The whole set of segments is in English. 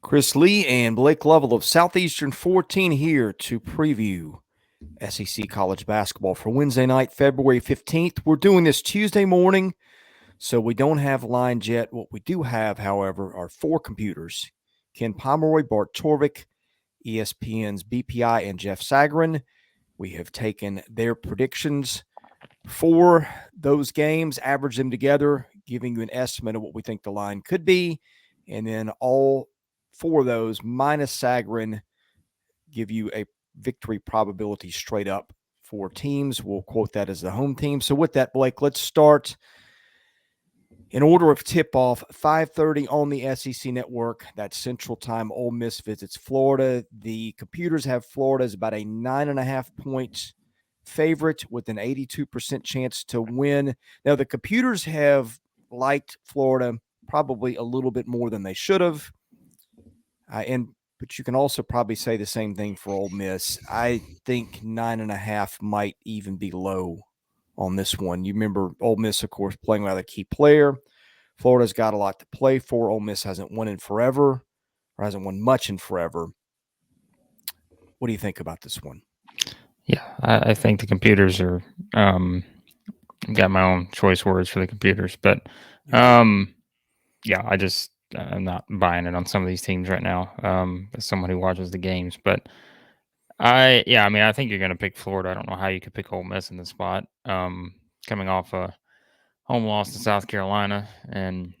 Chris Lee and Blake Lovell of Southeastern 14 here to preview SEC college basketball for Wednesday night, February 15th. We're doing this Tuesday morning, so we don't have lines yet. What we do have, however, are four computers. Ken Pomeroy, Bart Torvik, ESPN's BPI, and Jeff Sagarin. We have taken their predictions for those games, averaged them together, giving you an estimate of what we think the line could be, and then all four of those minus Sagarin give you a victory probability straight up for teams. We'll quote that as the home team. So with that, Blake, let's start in order of tip-off, 5:30 on the SEC Network. That's Central Time. Ole Miss visits Florida. The computers have Florida as about a 9.5-point favorite with an 82% chance to win. Now, the computers have liked Florida probably a little bit more than they should have. But you can also probably say the same thing for Ole Miss. I think 9.5 might even be low on this one. You remember Ole Miss, of course, playing without a key player. Florida's got a lot to play for. Ole Miss hasn't won in forever, or hasn't won much in forever. What do you think about this one? Yeah, I think the computers are got my own choice words for the computers, but yeah, I'm not buying it on some of these teams right now. As someone who watches the games, but I think you're going to pick Florida. I don't know how you could pick Ole Miss in this spot. Coming off a home loss to South Carolina, and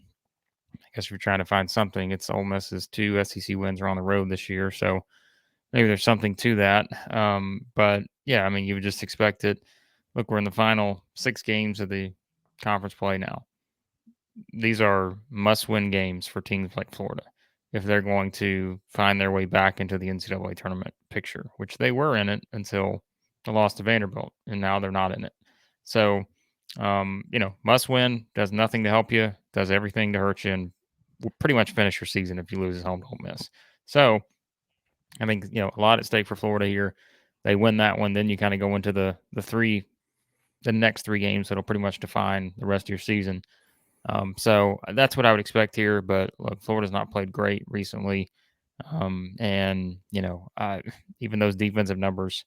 I guess if you're trying to find something, it's Ole Miss's 2 SEC wins are on the road this year, so maybe there's something to that. But yeah, I mean, you would just expect it. Look, we're in the final 6 games of the conference play now. These are must-win games for teams like Florida if they're going to find their way back into the NCAA tournament picture, which they were in it until the loss to Vanderbilt, and now they're not in it. So, must win, does nothing to help you, does everything to hurt you, and will pretty much finish your season if you lose at home to Ole Miss. So, I think, a lot at stake for Florida here. They win that one, then you kind of go into the next 3 games that'll pretty much define the rest of your season. So that's what I would expect here. But look, Florida's not played great recently, and even those defensive numbers,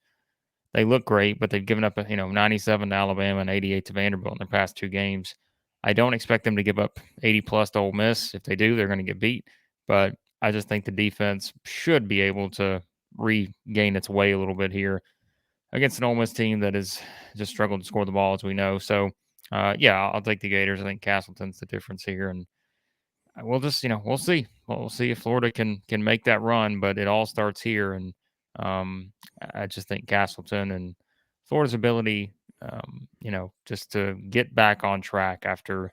they look great, but they've given up 97 to Alabama and 88 to Vanderbilt in their past 2 games. I don't expect them to give up 80 plus to Ole Miss. If they do, they're going to get beat. But I just think the defense should be able to regain its way a little bit here against an Ole Miss team that has just struggled to score the ball, as we know. So, yeah, I'll take the Gators. I think Castleton's the difference here, and we'll just, we'll see. We'll see if Florida can make that run, but it all starts here, and I just think Castleton and Florida's ability, just to get back on track after,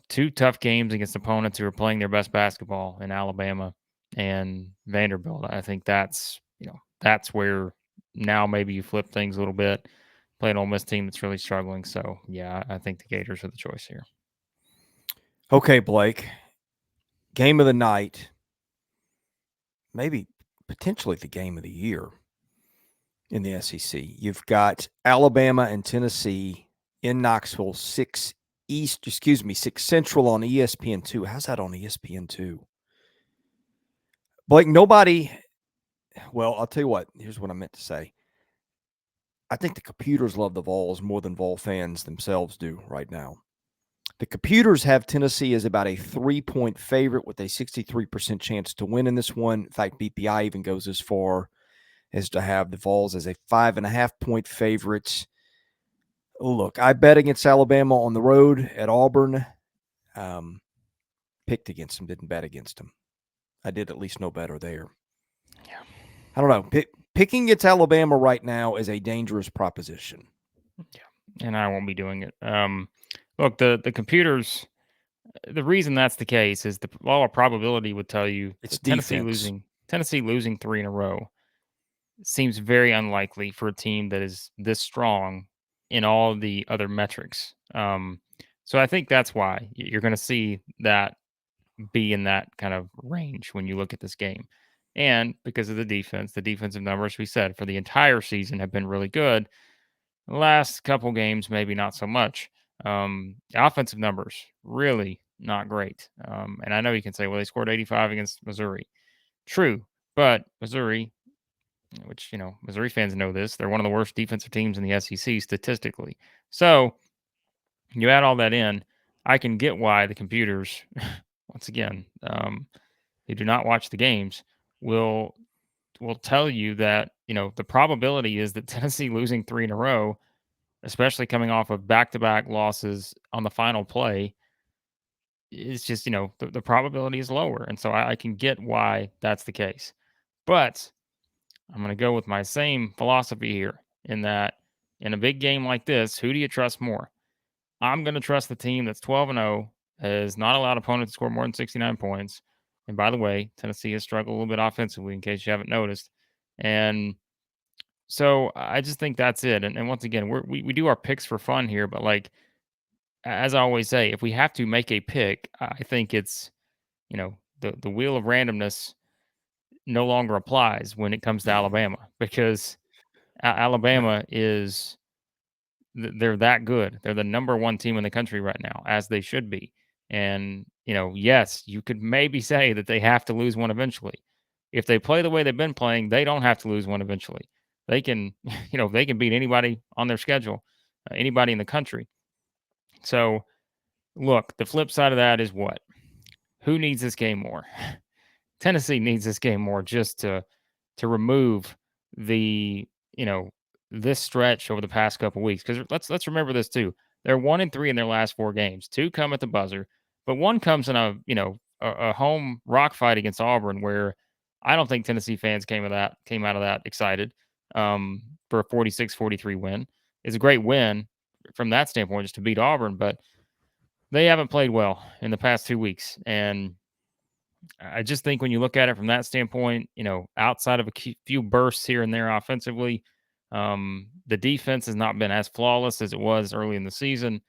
2 tough games against opponents who are playing their best basketball in Alabama and Vanderbilt. I think that's where now maybe you flip things a little bit, play an Ole Miss team that's really struggling. So, yeah, I think the Gators are the choice here. Okay, Blake. Game of the night, maybe potentially the game of the year in the SEC. You've got Alabama and Tennessee in Knoxville, 6 Central on ESPN2. How's that on ESPN2? Blake, I'll tell you what. Here's what I meant to say. I think the computers love the Vols more than Vol fans themselves do right now. The computers have Tennessee as about a 3-point favorite with a 63% chance to win in this one. In fact, BPI even goes as far as to have the Vols as a 5.5-point favorite. Look, I bet against Alabama on the road at Auburn. Picked against them, didn't bet against them. I did at least know better there. Yeah. I don't know. Picking against Alabama right now is a dangerous proposition. Yeah, and I won't be doing it. Look, the computers, the reason that's the case is the law of probability would tell you It's Tennessee losing 3 in a row seems very unlikely for a team that is this strong in all the other metrics. So I think that's why you're going to see that be in that kind of range when you look at this game. And because of the defensive numbers we said for the entire season have been really good. The last couple games, maybe not so much. Offensive numbers, really, not great. And I know you can say, well, they scored 85 against Missouri. True, but Missouri, which, Missouri fans know this, they're one of the worst defensive teams in the SEC statistically. So you add all that in, I can get why the computers, once again, who do not watch the games, will tell you that, the probability is that Tennessee losing 3 in a row, especially coming off of back-to-back losses on the final play, is just, the probability is lower. And so I can get why that's the case. But I'm going to go with my same philosophy here in that in a big game like this, who do you trust more? I'm going to trust the team that's 12-0, has not allowed opponents to score more than 69 points. And by the way, Tennessee has struggled a little bit offensively, in case you haven't noticed. And so I just think that's it. And once again, we do our picks for fun here, but like, as I always say, if we have to make a pick, I think it's, the wheel of randomness no longer applies when it comes to Alabama, because Alabama is they're that good. They're the number one team in the country right now, as they should be. And, yes, you could maybe say that they have to lose one eventually. If they play the way they've been playing, they don't have to lose one eventually. They can, they can beat anybody on their schedule, anybody in the country. So, look, the flip side of that is what? Who needs this game more? Tennessee needs this game more just to remove the, this stretch over the past couple weeks. Because let's remember this too. They're 1-3 in their last 4 games. 2 come at the buzzer, but 1 comes in a home rock fight against Auburn, where I don't think Tennessee fans came out of that excited, for a 46-43 win. It's a great win from that standpoint, just to beat Auburn, but they haven't played well in the past 2 weeks. And I just think when you look at it from that standpoint, outside of a few bursts here and there offensively, the defense has not been as flawless as it was early in the season.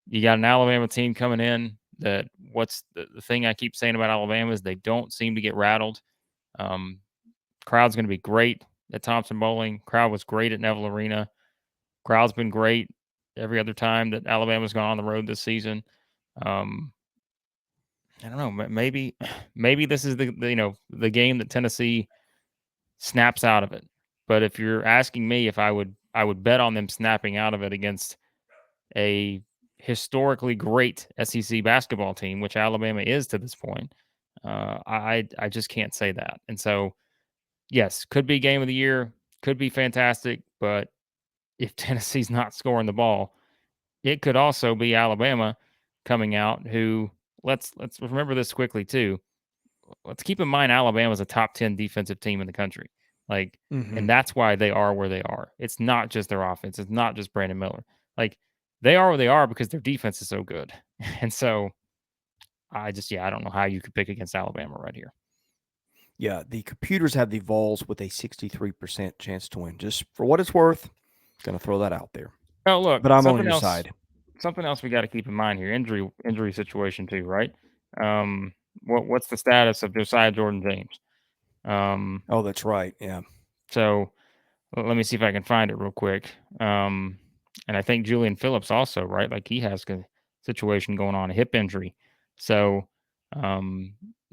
You got an Alabama team coming in that what's the thing I keep saying about Alabama is they don't seem to get rattled. Crowd's going to be great at Thompson Bowling. Crowd was great at Neville Arena. Crowd's been great every other time that Alabama's gone on the road this season. I don't know. Maybe this is the game that Tennessee snaps out of it. But if you're asking me if I would bet on them snapping out of it against a historically great SEC basketball team, which Alabama is to this point, I just can't say that. And so, yes, could be game of the year, could be fantastic, but if Tennessee's not scoring the ball, it could also be Alabama coming out who let's remember this quickly too. Let's keep in mind Alabama's a top 10 defensive team in the country. Like, and that's why they are where they are. It's not just their offense. It's not just Brandon Miller. Like, they are where they are because their defense is so good. And so I don't know how you could pick against Alabama right here. Yeah, the computers have the Vols with a 63% chance to win. Just for what it's worth, going to throw that out there. Oh, look, but I'm on your side. Something else we got to keep in mind here: injury situation too, right? What's the status of Josiah Jordan James? Oh, that's right. Yeah. So let me see if I can find it real quick. And I think Julian Phillips also, right? Like, he has a situation going on, a hip injury. So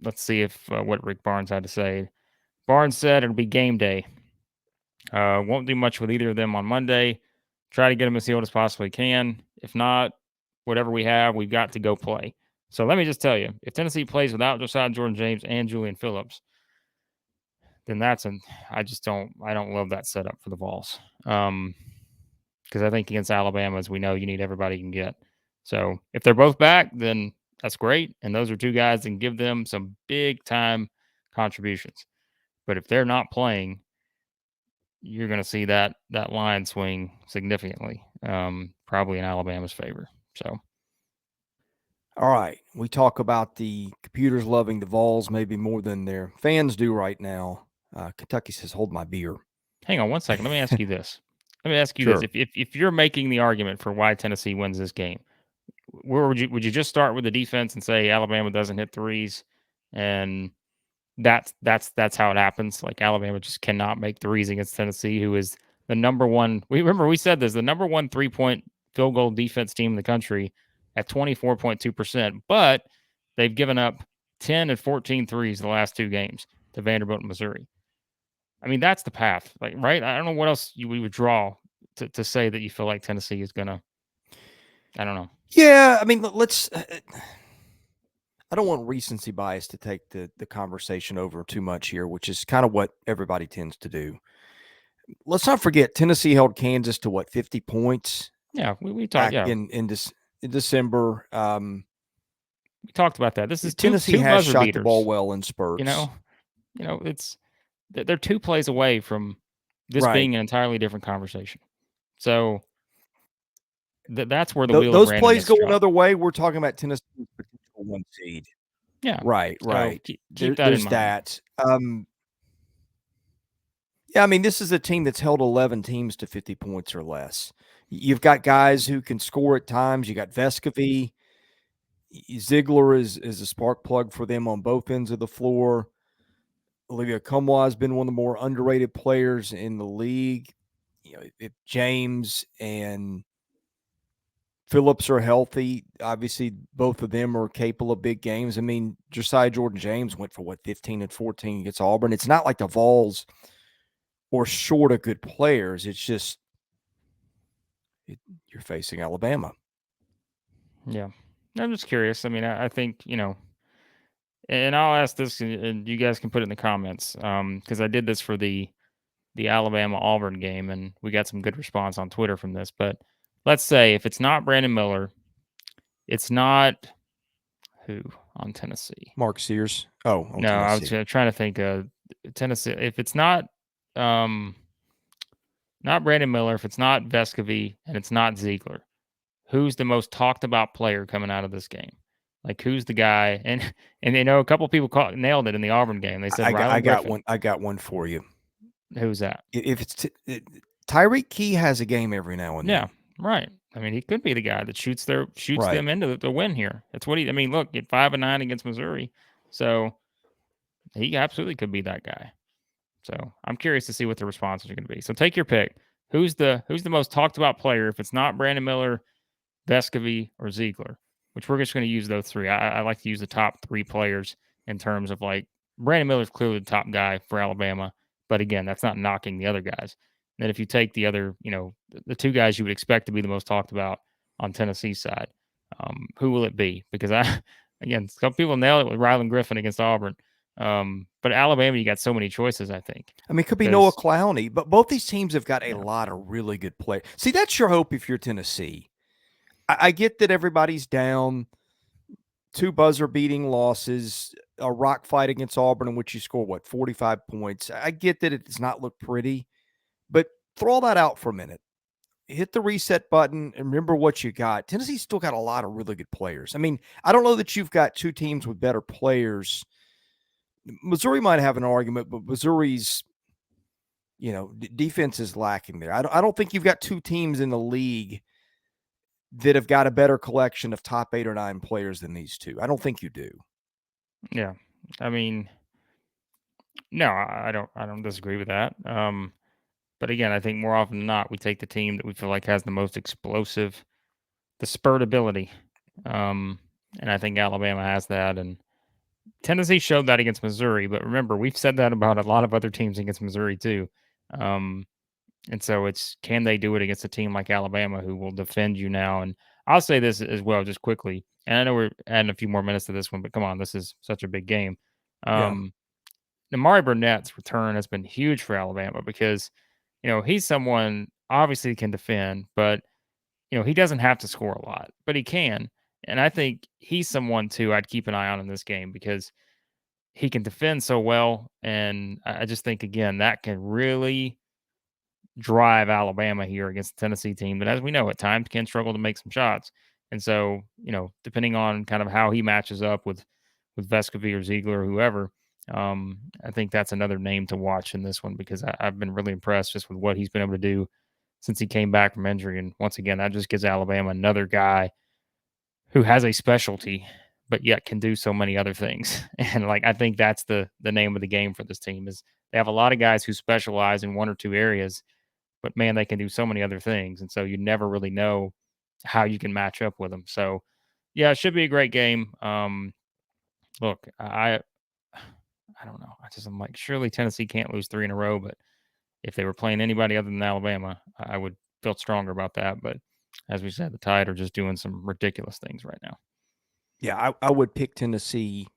let's see if what Rick Barnes had to say. Barnes said it'll be game day. Won't do much with either of them on Monday. Try to get them as healed as possibly can. If not, whatever we have, we've got to go play. So let me just tell you, if Tennessee plays without Josiah Jordan James and Julian Phillips, then I don't love that setup for the Vols. Because I think against Alabama, as we know, you need everybody you can get. So if they're both back, then that's great. And those are 2 guys that can give them some big time contributions. But if they're not playing, you're going to see that line swing significantly, probably in Alabama's favor. So, all right, we talk about the computers loving the Vols maybe more than their fans do right now. Kentucky says, "Hold my beer." Hang on one second. Let me ask you this. Sure. If you're making the argument for why Tennessee wins this game, where would you just start with the defense and say Alabama doesn't hit threes, and that's how it happens? Like, Alabama just cannot make threes against Tennessee, who is the number one. We said this, the number one 3-point field goal defense team in the country, at 24.2%, but they've given up 10 and 14 threes the last 2 games to Vanderbilt and Missouri. I mean, that's the path, like, right? I don't know what else we would draw to say that you feel like Tennessee is gonna. I don't know. Yeah, I mean, let's. I don't want recency bias to take the conversation over too much here, which is kind of what everybody tends to do. Let's not forget Tennessee held Kansas to 50 points. Yeah, we talked. Yeah, in December. We talked about that. This is Tennessee two has buzzer shot beaters. the ball well in spurts. They're 2 plays away from this being an entirely different conversation. So that's where the wheel those of randomness plays go dropped. another way. We're talking about Tennessee's potential 1 seed. Yeah, right. So keep that in mind. That. Yeah, I mean, this is a team that's held 11 teams to 50 points or less. You've got guys who can score at times. You got Vescovy. Ziegler is a spark plug for them on both ends of the floor. Olivia Kumwa has been one of the more underrated players in the league. If James and Phillips are healthy, obviously both of them are capable of big games. I mean, Josiah Jordan-James went for 15 and 14 against Auburn. It's not like the Vols or short of good players. It's just you're facing Alabama. Yeah. I'm just curious. I mean, I think, and I'll ask this, and you guys can put it in the comments, because I did this for the Alabama-Auburn game, and we got some good response on Twitter from this. But let's say if it's not Brandon Miller, it's not who on Tennessee? Mark Sears. Oh, on no, Tennessee. I was trying to think of Tennessee. If it's not Brandon Miller, if it's not Vescovy, and it's not Ziegler, who's the most talked about player coming out of this game? Like, who's the guy? And a couple of people nailed it in the Auburn game. They said I got one. I got one for you. Who's that? If it's Tyreek Key has a game every now and then. Yeah, right. I mean, he could be the guy that shoots them into the win here. That's what I mean, look, get 5 and 9 against Missouri, so he absolutely could be that guy. So I'm curious to see what the responses are going to be. So take your pick. Who's the most talked about player? If it's not Brandon Miller, Vescovy, or Ziegler, which we're just going to use those 3. I like to use the top 3 players in terms of, like, Brandon Miller's clearly the top guy for Alabama, but again, that's not knocking the other guys. And then if you take the other, the 2 guys you would expect to be the most talked about on Tennessee's side, who will it be? Because again, some people nail it with Ryland Griffin against Auburn. But Alabama, you got so many choices, I think. I mean, it could be Noah Clowney, but both these teams have got a lot of really good players. See, that's your hope if you're Tennessee. I get that everybody's down. 2 buzzer-beating losses, a rock fight against Auburn in which you score, 45 points. I get that it does not look pretty, but throw all that out for a minute. Hit the reset button and remember what you got. Tennessee's still got a lot of really good players. I mean, I don't know that you've got 2 teams with better players. Missouri might have an argument, but Missouri's, defense is lacking there. I don't think you've got 2 teams in the league that have got a better collection of top 8 or 9 players than these 2. I don't think you do. Yeah. I mean, no, I don't disagree with that. But again, I think more often than not, we take the team that we feel like has the most explosive, the spurt ability. And I think Alabama has that. And Tennessee showed that against Missouri. But remember, we've said that about a lot of other teams against Missouri too. And so it's, can they do it against a team like Alabama who will defend you now? And I'll say this as well, just quickly. And I know we're adding a few more minutes to this one, but come on, this is such a big game. Amari Burnett's return has been huge for Alabama because, he's someone obviously can defend, but, he doesn't have to score a lot, but he can. And I think he's someone too I'd keep an eye on in this game because he can defend so well. And I just think, again, that can really drive Alabama here against the Tennessee team that, as we know, at times can struggle to make some shots. And so, depending on kind of how he matches up with Vescovy or Ziegler or whoever, I think that's another name to watch in this one because I've been really impressed just with what he's been able to do since he came back from injury. And once again, that just gives Alabama another guy who has a specialty, but yet can do so many other things. And I think that's the name of the game for this team is they have a lot of guys who specialize in 1 or 2 areas, but man, they can do so many other things. And so you never really know how you can match up with them. So yeah, it should be a great game. Look, I don't know. I'm like, surely Tennessee can't lose 3 in a row, but if they were playing anybody other than Alabama, I would feel stronger about that. But as we said, the Tide are just doing some ridiculous things right now. Yeah, I would pick Tennessee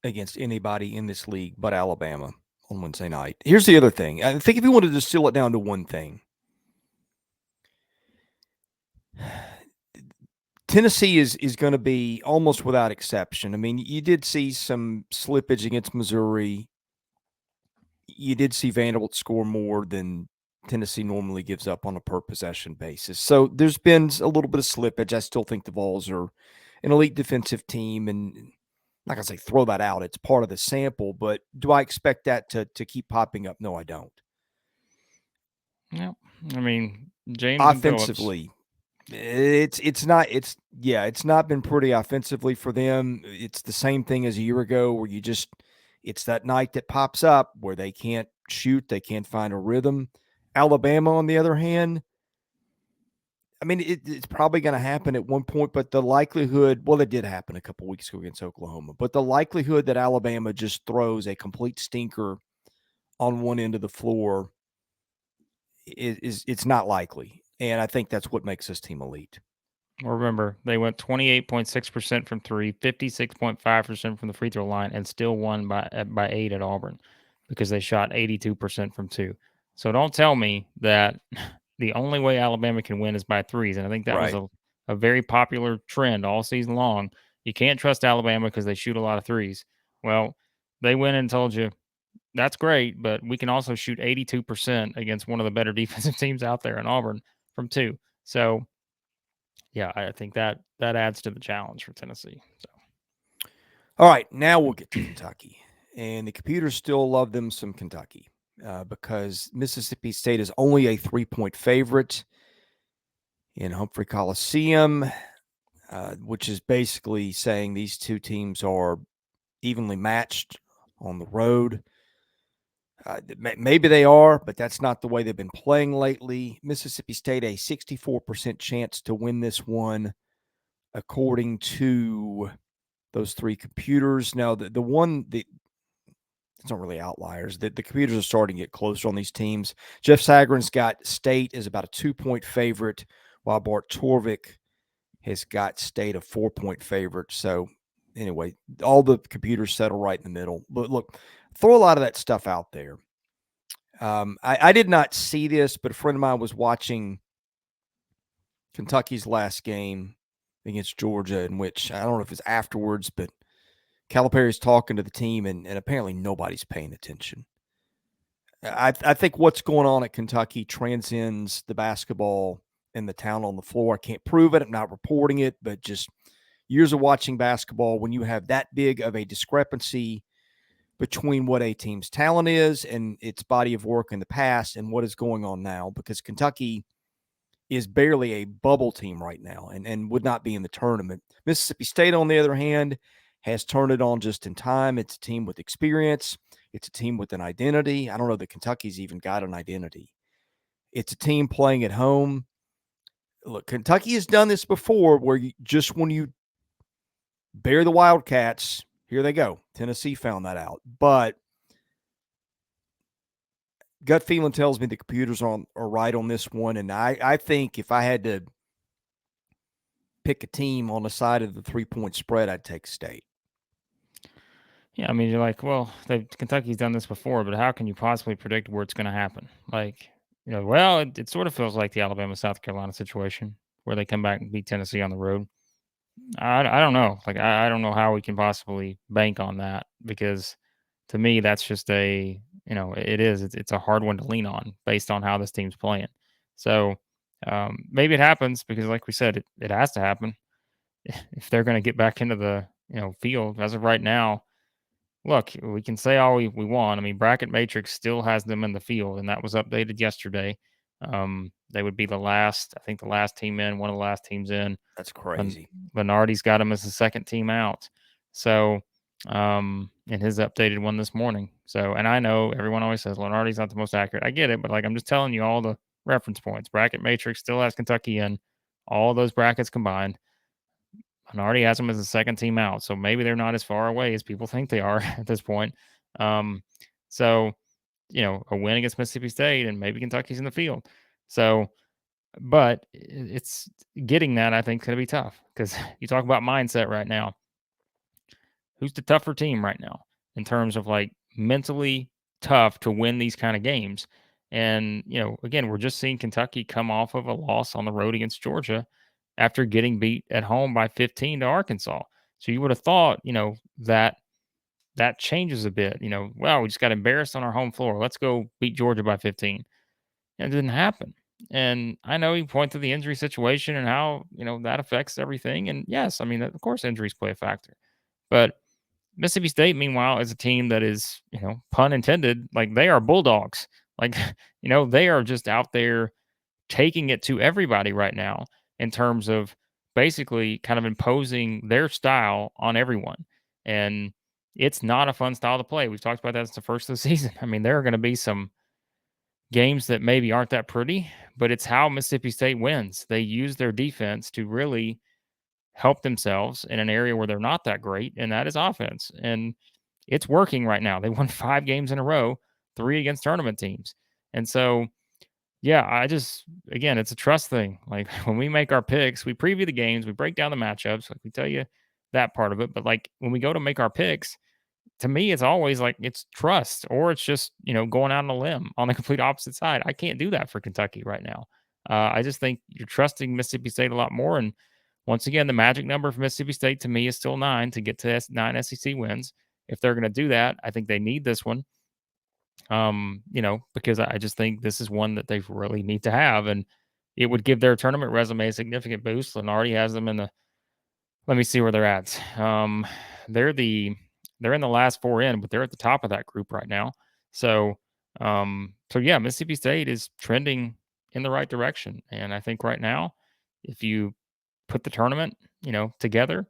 against anybody in this league but Alabama on Wednesday night. Here's the other thing. I think if you wanted to distill it down to one thing, Tennessee is going to be almost without exception. I mean, you did see some slippage against Missouri. You did see Vanderbilt score more than Tennessee normally gives up on a per possession basis. So there's been a little bit of slippage. I still think the Vols are an elite defensive team, and I'm not going to say throw that out. It's part of the sample, but do I expect that to keep popping up? No, I don't. Yeah, I mean, James Offensively, it's not been pretty offensively for them. It's the same thing as a year ago where it's that night that pops up where they can't shoot, they can't find a rhythm. Alabama, on the other hand, I mean, it's probably going to happen at one point, but the likelihood, well, it did happen a couple weeks ago against Oklahoma, but the likelihood that Alabama just throws a complete stinker on one end of the floor it's not likely. And I think that's what makes this team elite. Well, remember, they went 28.6% from three, 56.5% from the free throw line, and still won by 8 at Auburn because they shot 82% from two. So don't tell me that the only way Alabama can win is by threes. And I think that was a very popular trend all season long. You can't trust Alabama because they shoot a lot of threes. Well, they went and told you, that's great, but we can also shoot 82% against one of the better defensive teams out there in Auburn from two. So, yeah, I think that adds to the challenge for Tennessee. So, all right, now we'll get to Kentucky, and the computers still love them some Kentucky because Mississippi State is only a 3-point favorite in Humphrey Coliseum, which is basically saying these two teams are evenly matched on the road. Maybe they are, but that's not the way they've been playing lately. Mississippi State, a 64% chance to win this one, according to those three computers. Now, the one that it's not really outliers. The computers are starting to get closer on these teams. Jeff Sagarin's got State as about a 2-point favorite, while Bart Torvik has got State a 4-point favorite. So, anyway, all the computers settle right in the middle. But look, throw a lot of that stuff out there. I did not see this, but a friend of mine was watching Kentucky's last game against Georgia, in which I don't know if it's afterwards, but Calipari's talking to the team, and apparently nobody's paying attention. I think what's going on at Kentucky transcends the basketball and the talent on the floor. I can't prove it. I'm not reporting it, but just years of watching basketball, when you have that big of a discrepancy between what a team's talent is and its body of work in the past and what is going on now, because Kentucky is barely a bubble team right now and would not be in the tournament. Mississippi State, on the other hand, has turned it on just in time. It's a team with experience. It's a team with an identity. I don't know that Kentucky's even got an identity. It's a team playing at home. Look, Kentucky has done this before where when you bear the Wildcats, here they go. Tennessee found that out. But gut feeling tells me the computers are right on this one. And I think if I had to pick a team on the side of the 3-point spread, I'd take State. yeah, I mean, you're like, well, Kentucky's done this before, but how can you possibly predict where it's going to happen? Like, well, it sort of feels like the Alabama-South Carolina situation where they come back and beat Tennessee on the road. I don't know. Like, I don't know how we can possibly bank on that because to me, that's just it's a hard one to lean on based on how this team's playing. So maybe it happens because, like we said, it has to happen if they're going to get back into the field. As of right now, look, we can say all we want. I mean, Bracket Matrix still has them in the field, and that was updated yesterday. They would be the last team in, one of the last teams in. That's crazy. Bernardi's got him as the second team out. So, in his updated one this morning. So, and I know everyone always says Lenardi's not the most accurate. I get it, but I'm just telling you all the reference points. Bracket Matrix still has Kentucky in all those brackets combined. and already has them as the second team out. So maybe they're not as far away as people think they are at this point. So a win against Mississippi State and maybe Kentucky's in the field. So, but it's getting that, I think, is going to be tough because you talk about mindset right now. Who's the tougher team right now in terms of like mentally tough to win these kind of games? And, again, we're just seeing Kentucky come off of a loss on the road against Georgia after getting beat at home by 15 to Arkansas. So you would have thought, that changes a bit. Well, we just got embarrassed on our home floor. Let's go beat Georgia by 15. And it didn't happen. And I know you point to the injury situation and how, that affects everything. And yes, I mean, of course, injuries play a factor. But Mississippi State, meanwhile, is a team that is, pun intended, like they are bulldogs. Like, they are just out there taking it to everybody right now in terms of basically kind of imposing their style on everyone. And it's not a fun style to play. We've talked about that since the first of the season. I mean, there are going to be some games that maybe aren't that pretty, but it's how Mississippi State wins. They use their defense to really help themselves in an area where they're not that great, and that is offense. And it's working right now. They won 5 games in a row, 3 against tournament teams. And so, yeah, again, it's a trust thing. Like when we make our picks, we preview the games, we break down the matchups, like we tell you that part of it. But like when we go to make our picks, to me, it's always like it's trust or it's just, going out on a limb on the complete opposite side. I can't do that for Kentucky right now. I just think you're trusting Mississippi State a lot more. And once again, the magic number for Mississippi State to me is still 9 to get to 9 SEC wins. If they're going to do that, I think they need this one. Because I just think this is one that they really need to have. And it would give their tournament resume a significant boost. And already has them in the, let me see where they're at. They're in the last 4 in, but they're at the top of that group right now. So yeah, Mississippi State is trending in the right direction. And I think right now, if you put the tournament, together,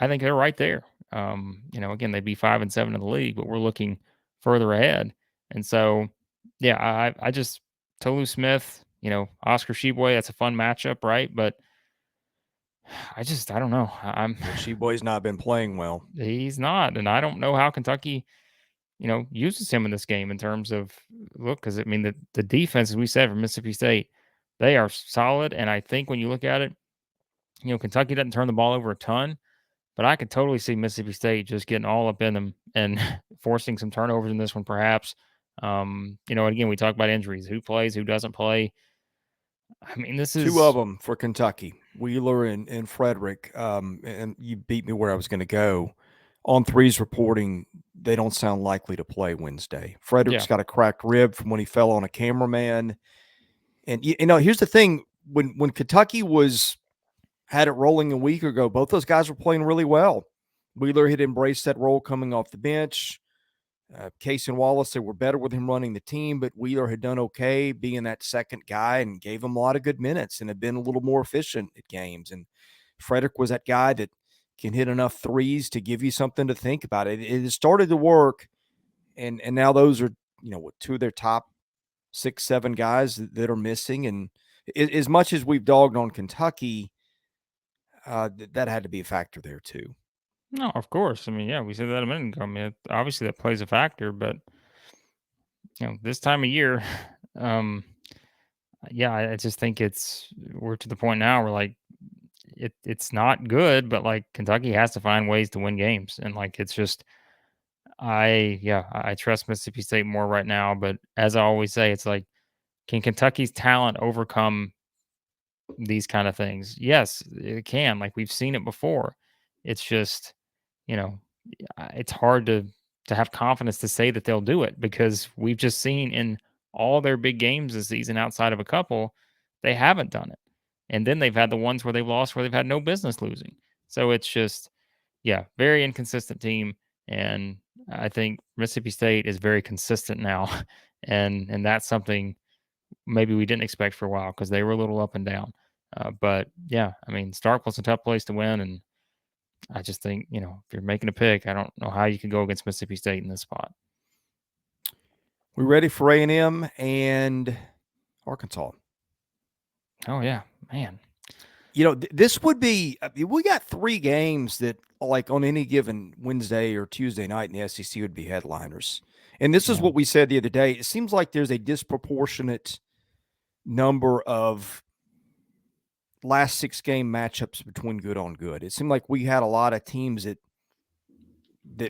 I think they're right there. Again, they'd be 5 and 7 in the league, but we're looking further ahead. And so, yeah, I just Tolu Smith, Oscar Sheboy, that's a fun matchup, right? But I don't know. Sheboy's not been playing well. He's not, and I don't know how Kentucky, uses him in this game in terms of look, because I mean the defense, as we said, for Mississippi State, they are solid, and I think when you look at it, Kentucky doesn't turn the ball over a ton, but I could totally see Mississippi State just getting all up in them and forcing some turnovers in this one, perhaps. Again, we talk about injuries, who plays, who doesn't play. I mean, this is 2 of them for Kentucky, Wheeler and Frederick. And you beat me where I was going to go. On3's reporting, they don't sound likely to play Wednesday. Frederick's got a cracked rib from when he fell on a cameraman. And, here's the thing. When Kentucky had it rolling a week ago, both those guys were playing really well. Wheeler had embraced that role coming off the bench. Case and Wallace, they were better with him running the team, but Wheeler had done okay being that second guy and gave him a lot of good minutes and had been a little more efficient at games. And Frederick was that guy that can hit enough threes to give you something to think about. It has started to work, and now those are, 2 of their top 6, 7 guys that are missing. And as much as we've dogged on Kentucky, that had to be a factor there too. No, of course. I mean, yeah, we said that a minute ago. I mean, obviously that plays a factor, but this time of year, yeah, I just think we're to the point now where like it's not good, but like Kentucky has to find ways to win games, and like it's just I trust Mississippi State more right now. But as I always say, it's like, can Kentucky's talent overcome these kind of things? Yes, it can. Like we've seen it before. It's just it's hard to have confidence to say that they'll do it because we've just seen in all their big games this season, outside of a couple, they haven't done it. And then they've had the ones where they've lost where they've had no business losing. So it's just, yeah, very inconsistent team. And I think Mississippi State is very consistent now. And that's something maybe we didn't expect for a while because they were a little up and down. But yeah, I mean, Starkville's a tough place to win. And I just think, if you're making a pick, I don't know how you can go against Mississippi State in this spot. We ready for A&M and Arkansas? Oh, yeah, man. This would be, we got 3 games that, like, on any given Wednesday or Tuesday night in the SEC would be headliners. And this is Yeah. what we said the other day. It seems like there's a disproportionate number of last 6 game matchups between good on good. It seemed like we had a lot of teams that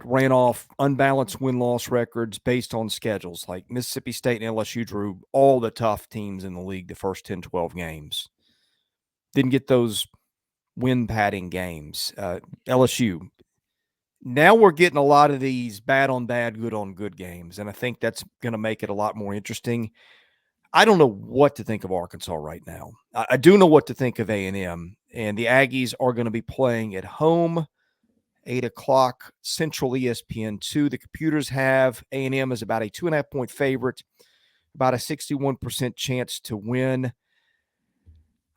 ran off unbalanced win-loss records based on schedules. Like Mississippi State and LSU drew all the tough teams in the league the first 10, 12 games. Didn't get those win padding games. LSU. Now we're getting a lot of these bad on bad, good on good games, and I think that's going to make it a lot more interesting. I don't know what to think of Arkansas right now. I do know what to think of A&M, and the Aggies are going to be playing at home, 8 o'clock Central ESPN2. The computers have A&M as about a 2.5-point favorite, about a 61% chance to win.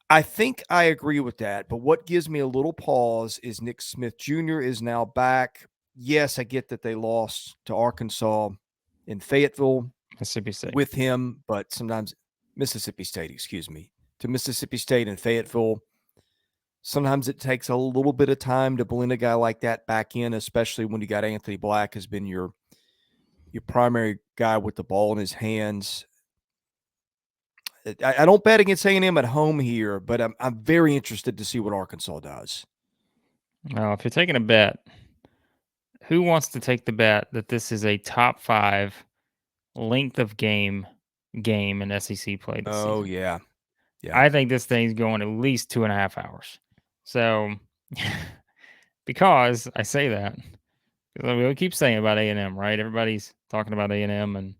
I think I agree with that, but what gives me a little pause is Nick Smith Jr. is now back. Yes, I get that they lost to Arkansas in Fayetteville Mississippi State. with him, but sometimes Mississippi State, to Mississippi State and Fayetteville. Sometimes it takes a little bit of time to blend a guy like that back in, especially when you got Anthony Black has been your primary guy with the ball in his hands. I don't bet against A&M at home here, but I'm very interested to see what Arkansas does. Now, if you're taking a bet, who wants to take the bet that this is a top 5 length of game in SEC play this season? Oh, yeah. I think this thing's going at least 2.5 hours. So, because I say that, we keep saying about A&M, right? Everybody's talking about A&M and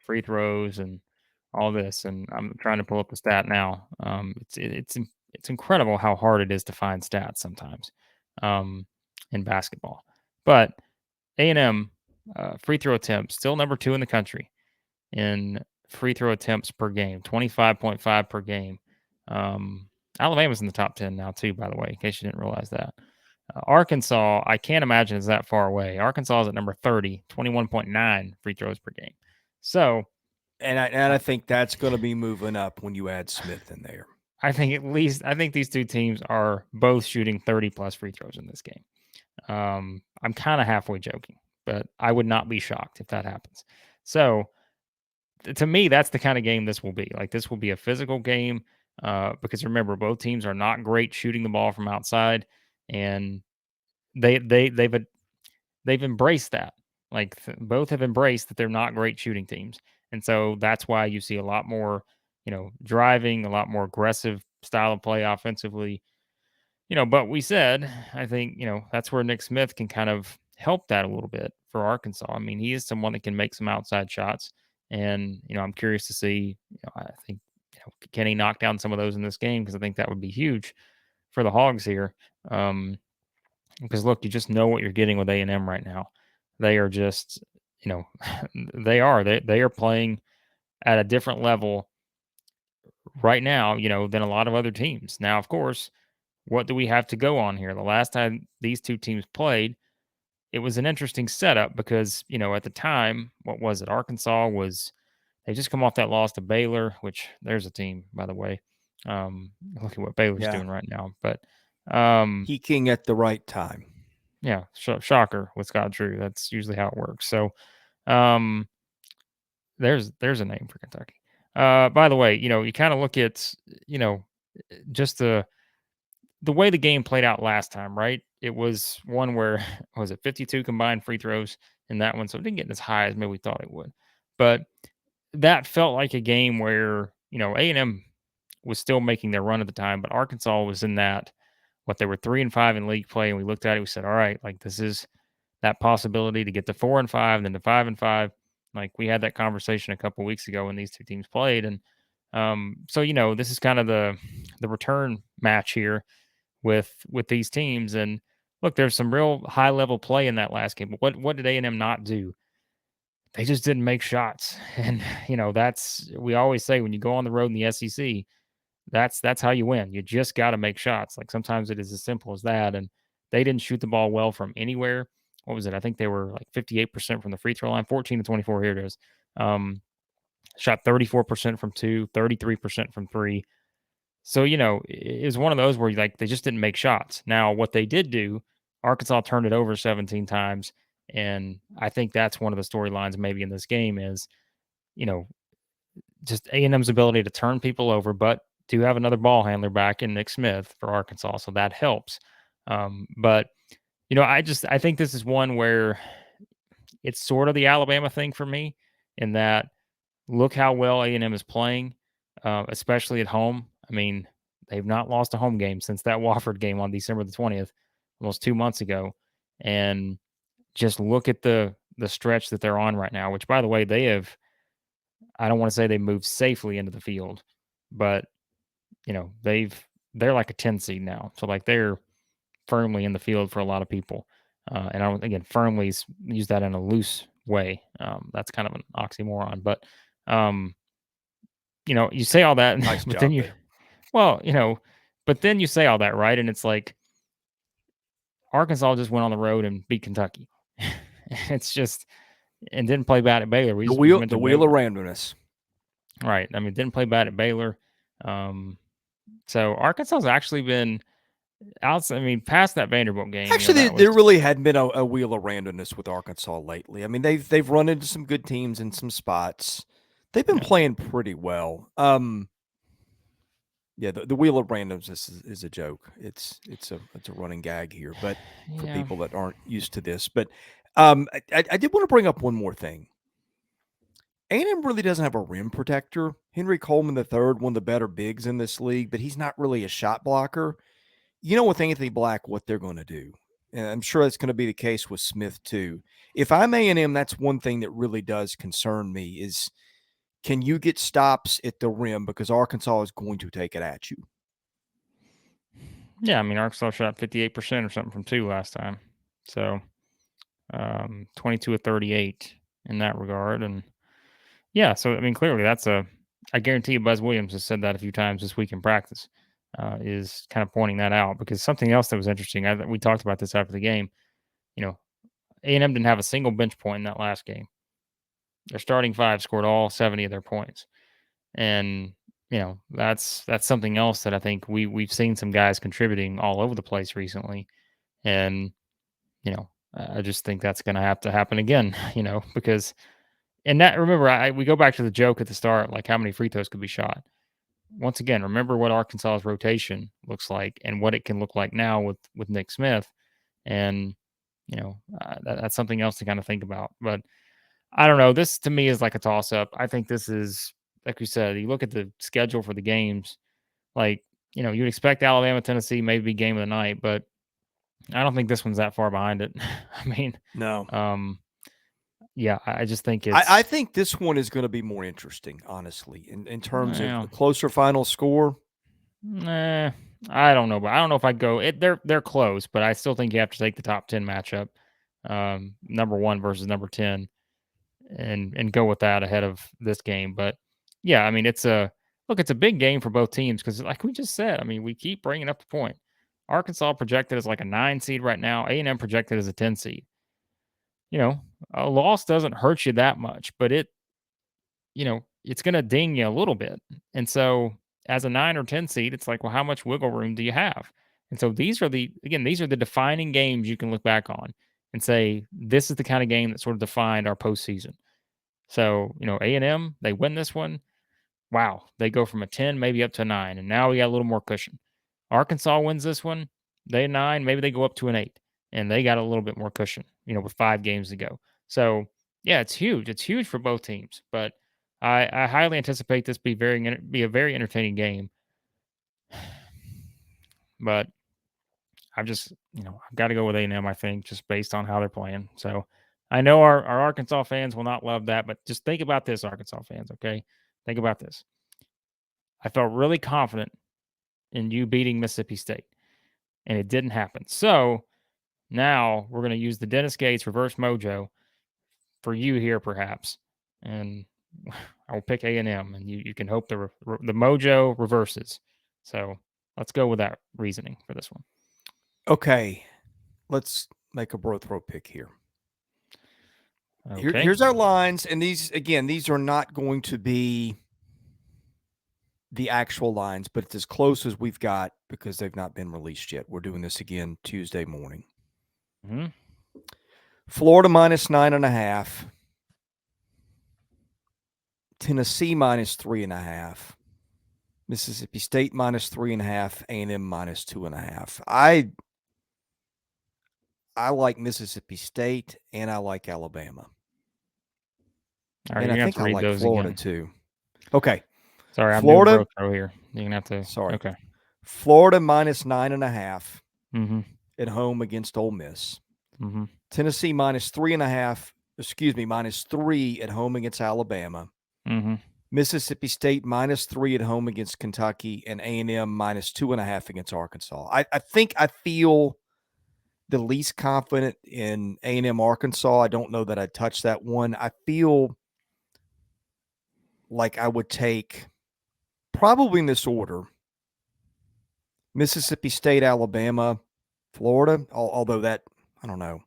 free throws and all this, and I'm trying to pull up the stat now. It's incredible how hard it is to find stats sometimes in basketball. But A&M free throw attempts still number 2 in the country in free throw attempts per game, 25.5 per game. Alabama's in the top 10 now too, by the way, in case you didn't realize that. Arkansas, I can't imagine is that far away. Arkansas is at number 30, 21.9 free throws per game. So, and I think that's going to be moving up when you add Smith in there. I think these two teams are both shooting 30 plus free throws in this game. I'm kind of halfway joking, but I would not be shocked if that happens. So, to me, that's the kind of game this will be. Like, this will be a physical game because remember, both teams are not great shooting the ball from outside, and they've embraced that. Like, both have embraced that they're not great shooting teams, and so that's why you see a lot more, driving, a lot more aggressive style of play offensively. But we said, I think, that's where Nick Smith can kind of help that a little bit for Arkansas. I mean, he is someone that can make some outside shots. And, I'm curious to see, I think, can he knock down some of those in this game? Because I think that would be huge for the Hogs here. Because look, you just know what you're getting with A&M right now. They are just, they are playing at a different level right now, than a lot of other teams. Now, of course, what do we have to go on here? The last time these two teams played, it was an interesting setup because, at the time, what was it? Arkansas they just come off that loss to Baylor, which there's a team, by the way. Look at what Baylor's doing right now. But peaking at the right time. Yeah, shocker with Scott Drew. That's usually how it works. So there's a name for Kentucky. By the way, you kind of look at, just the way the game played out last time, right? It was one where, was it 52 combined free throws in that one? So it didn't get as high as maybe we thought it would. But that felt like a game where, A&M was still making their run at the time, but Arkansas was in that, they were 3-5 in league play. And we looked at it, we said, all right, like, this is that possibility to get to 4-5, then to 5-5. Like, we had that conversation a couple weeks ago when these two teams played. And so, this is kind of the return match here with these teams. And look, there's some real high level play in that last game. But what did A&M not do? They just didn't make shots. And that's, we always say, when you go on the road in the SEC, that's how you win. You just got to make shots. Like, sometimes it is as simple as that. And they didn't shoot the ball well from anywhere. What was it? I think they were like 58% from the free throw line, 14 to 24. Here it is. Shot 34% from 2, 33% from 3. So, it was one of those where like they just didn't make shots. Now, what they did do, Arkansas turned it over 17 times. And I think that's one of the storylines maybe in this game is, you know, just A&M's ability to turn people over, but do have another ball handler back in Nick Smith for Arkansas. So that helps. But, I think this is one where it's sort of the Alabama thing for me in that look how well A&M is playing, especially at home. I mean, they've not lost a home game since that Wofford game on December the 20th, almost 2 months ago. And just look at the stretch that they're on right now, which, by the way, they have, I don't want to say they moved safely into the field, but, they're like a 10 seed now. So, like, they're firmly in the field for a lot of people. And I don't, again, firmly use that in a loose way. That's kind of an oxymoron, but, um, you say all that, Nice but job then there. well, but then you say all that, right? And it's like Arkansas just went on the road and beat Kentucky. It's just, and didn't play bad at Baylor. We The mentioned wheel of Baylor, randomness. right? I mean, didn't play bad at Baylor. So Arkansas's actually been out. I mean, past that Vanderbilt game, Actually, that was there really hadn't been a wheel of randomness with Arkansas lately. I mean, they've run into some good teams in some spots. They've been playing pretty well. Yeah, the wheel of randoms is a joke. It's a running gag here, but for yeah. people that aren't used to this, but I did want to bring up one more thing. A&M really doesn't have a rim protector. Henry Coleman III, one of the better bigs in this league, but he's not really a shot blocker. With Anthony Black, what they're going to do, and I'm sure that's going to be the case with Smith too. If I'm A&M, that's one thing that really does concern me is can you get stops at the rim because Arkansas is going to take it at you. Yeah, I mean, Arkansas shot 58% or something from two last time. So 22 of 38 in that regard. And yeah, so I mean, clearly I guarantee you Buzz Williams has said that a few times this week in practice, is kind of pointing that out because something else that was interesting, we talked about this after the game, A&M didn't have a single bench point in that last game. Their starting five scored all 70 of their points. And, that's something else that I think we've seen some guys contributing all over the place recently. And, I just think that's going to have to happen again, because, and that, remember, we go back to the joke at the start, like how many free throws could be shot. Once again, remember what Arkansas's rotation looks like and what it can look like now with Nick Smith. And, that's something else to kind of think about. But I don't know. This to me is like a toss up. I think this is, like we said, you look at the schedule for the games, like, you'd expect Alabama, Tennessee, maybe game of the night, but I don't think this one's that far behind it. I mean, No. Yeah, I just think I think this one is going to be more interesting, honestly, in terms of well, a closer final score. nah, I don't know, but I don't know if I'd go. They're close, but I still think you have to take the top 10 matchup, number 1 versus number 10, and go with that ahead of this game. But yeah, I mean, it's a big game for both teams because, like we just said, I mean, we keep bringing up the point. Arkansas projected as like a 9 seed right now. A&M projected as a 10 seed. A loss doesn't hurt you that much, but it's going to ding you a little bit. And so, as a 9 or 10 seed, it's like, well, how much wiggle room do you have? And so, these are the defining games you can look back on and say, this is the kind of game that sort of defined our postseason. So, A&M, they win this one. Wow, they go from a 10 maybe up to a 9, and now we got a little more cushion. Arkansas wins this one, they 9, maybe they go up to an 8, and they got a little bit more cushion, with 5 games to go. So, yeah, it's huge. It's huge for both teams, but I highly anticipate this be a very entertaining game. But I've just, I've got to go with A&M, I think, just based on how they're playing. So I know our Arkansas fans will not love that, but just think about this, Arkansas fans, okay? Think about this. I felt really confident in you beating Mississippi State, and it didn't happen. So now we're going to use the Dennis Gates reverse mojo for you here, perhaps, and I will pick A&M, and you can hope the mojo reverses. So let's go with that reasoning for this one. Okay, let's make a bro throw pick here. Okay. Here's our lines, and these are not going to be the actual lines, but it's as close as we've got because they've not been released yet. We're doing this again Tuesday morning. Mm-hmm. Florida minus 9.5. Tennessee minus 3.5. Mississippi State minus 3.5. A&M minus 2.5. I like Mississippi State and I like Alabama. All right, And you're I gonna have think to I read like those Florida again. too. Okay. Sorry, I'm doing Florida. broke throw here. You're gonna have to. Sorry. Okay. Florida minus 9.5 Mm-hmm. at home against Ole Miss. Mm-hmm. Tennessee minus 3.5. Minus 3 at home against Alabama. Mm-hmm. Mississippi State minus 3 at home against Kentucky, and A&M minus 2.5 against Arkansas. I think I feel the least confident in A&M Arkansas. I don't know that I'd touch that one. I feel like I would take, probably in this order, Mississippi State, Alabama, Florida, although that, I don't know.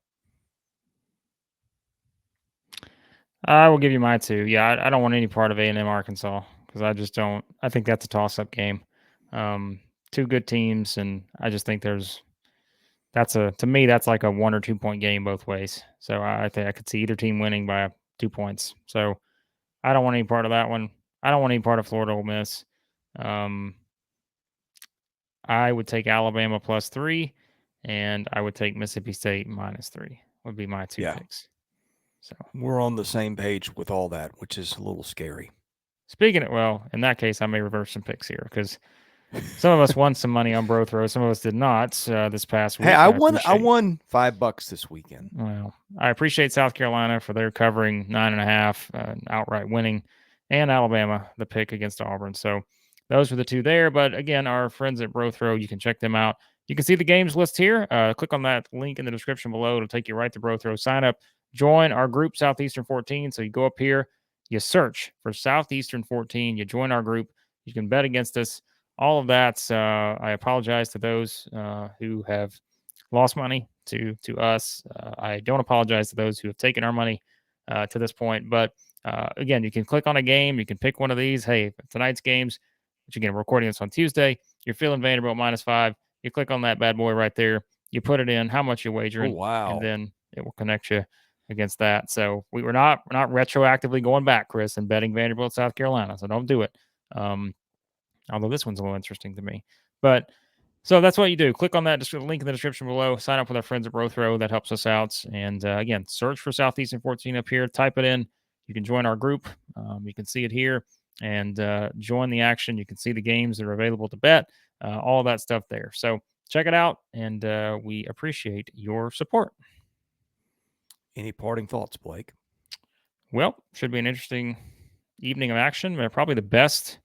I will give you my two. Yeah, I don't want any part of A&M Arkansas because I just don't. I think that's a toss-up game. Two good teams, and I just think to me that's like a 1 or 2 point game both ways. So I think I could see either team winning by 2 points. So I don't want any part of that one. I don't want any part of Florida Ole Miss. Um, I would take Alabama +3, and I would take Mississippi State -3. Would be my two picks. So we're on the same page with all that, which is a little scary. Speaking of, well, in that case, I may reverse some picks here because some of us won some money on Bro Throw, some of us did not this past week. Hey, I won $5 this weekend. Well, I appreciate South Carolina for their covering 9.5, outright winning, and Alabama, the pick against Auburn. So those were the two there. But again, our friends at Bro Throw, you can check them out. You can see the games list here. Click on that link in the description below. It'll take you right to Bro Throw. Sign up, join our group, Southeastern 14. So you go up here, you search for Southeastern 14, you join our group, you can bet against us. All of that. I apologize to those who have lost money to us. I don't apologize to those who have taken our money to this point. But again, you can click on a game. You can pick one of these. Hey, tonight's games, which again, we're recording this on Tuesday. You're feeling Vanderbilt -5. You click on that bad boy right there. You put it in, how much you're wagering. Oh, wow. And then it will connect you against that. So we're not retroactively going back, Chris, and betting Vanderbilt, South Carolina. So don't do it. Although this one's a little interesting to me. But so that's what you do. Click on that link in the description below. Sign up with our friends at Bro Throw. That helps us out. And again, search for Southeastern 14 up here. Type it in. You can join our group. You can see it here and join the action. You can see the games that are available to bet. All that stuff there. So check it out. And we appreciate your support. Any parting thoughts, Blake? Well, should be an interesting evening of action. Probably the best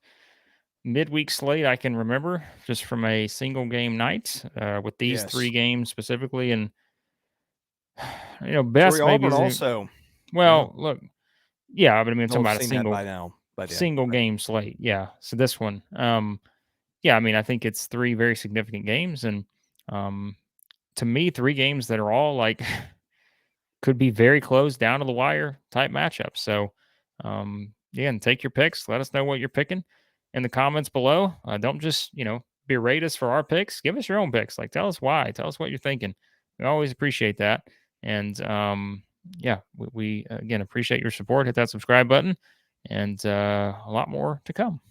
midweek slate I can remember just from a single game night with these three games specifically. And, best maybe Auburn also. Well, look, yeah, but I mean, I'm talking about a single game slate. Yeah. So this one, yeah, I mean, I think it's three very significant games. And to me, three games that are all like could be very close down to the wire type matchups. So, yeah, and take your picks. Let us know what you're picking in the comments below. Don't just, berate us for our picks. Give us your own picks. Like, tell us why. Tell us what you're thinking. We always appreciate that. And, yeah, we again appreciate your support. Hit that subscribe button and a lot more to come.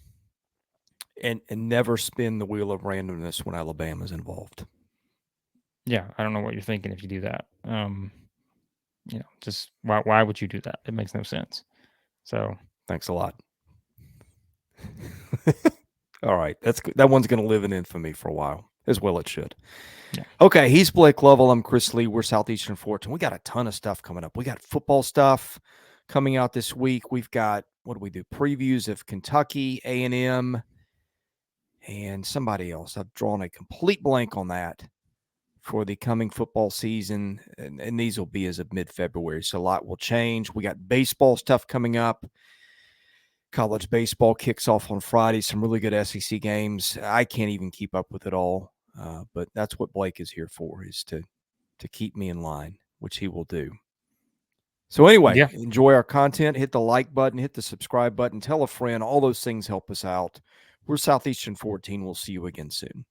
And never spin the wheel of randomness when Alabama's involved. Yeah, I don't know what you're thinking if you do that. Just why would you do that? It makes no sense. So thanks a lot. All right, that one's going to live in infamy for a while, as well it should. Yeah. Okay, he's Blake Lovell. I'm Chris Lee. We're Southeastern 14. We got a ton of stuff coming up. We got football stuff coming out this week. We've got, what do we do? Previews of Kentucky, A&M, and somebody else. I've drawn a complete blank on that for the coming football season, and these will be as of mid-February, so a lot will change. We got baseball stuff coming up. College baseball kicks off on Friday. Some really good SEC games. I can't even keep up with it all, but that's what Blake is here for, is to keep me in line, which he will do. So anyway, Enjoy our content. Hit the like button, hit the subscribe button, tell a friend. All those things help us out. We're Southeastern 14. We'll see you again soon.